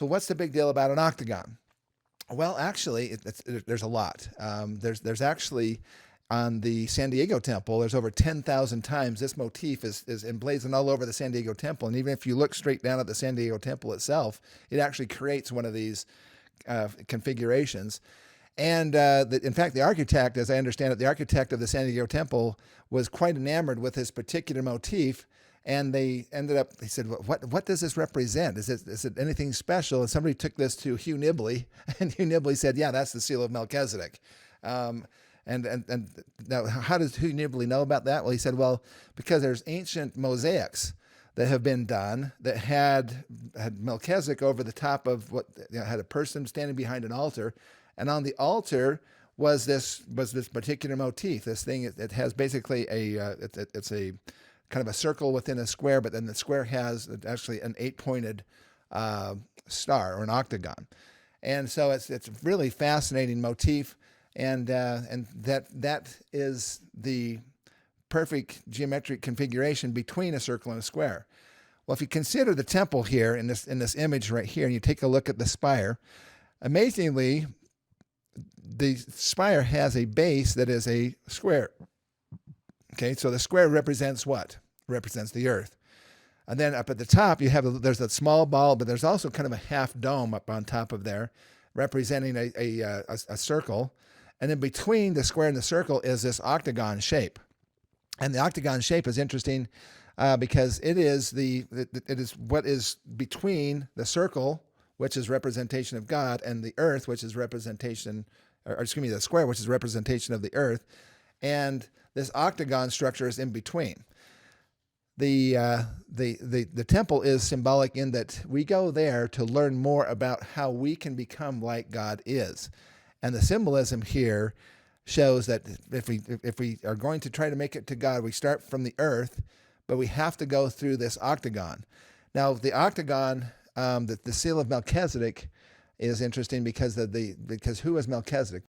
So what's the big deal about an octagon? Well, actually, there's a lot. There's actually on the San Diego temple, there's over 10,000 times this motif is emblazoned all over the San Diego temple. And even if you look straight down at the San Diego temple itself, it actually creates one of these configurations. And in fact, the architect, as I understand it, the architect of the San Diego temple was quite enamored with this particular motif. And they said, what does this represent? Is it anything special? And somebody took this to Hugh Nibley, and Hugh Nibley said, yeah, that's the Seal of Melchizedek. And now, how does Hugh Nibley know about that? Well, he said, well, because there's ancient mosaics that have been done that had Melchizedek over the top of had a person standing behind an altar, and on the altar was this particular motif. This thing, it has basically it's a kind of a circle within a square, but then the square has actually an 8-pointed star or an octagon. And so it's a really fascinating motif, and that is the perfect geometric configuration between a circle and a square. Well, if you consider the temple here in this image right here, and you take a look at the spire, amazingly, the spire has a base that is a square. Okay, so the square represents what? Represents the earth. And then up at the top, there's a small ball, but there's also kind of a half dome up on top of there, representing a circle. And in between the square and the circle is this octagon shape. And the octagon shape is interesting because it is what is between the circle, which is representation of God, and the earth, which is representation, the square, which is representation of the earth. And this octagon structure is in between. The temple is symbolic in that we go there to learn more about how we can become like God is. And the symbolism here shows that if we are going to try to make it to God, we start from the earth, but we have to go through this octagon. Now, the octagon, the Seal of Melchizedek, is interesting because who is Melchizedek?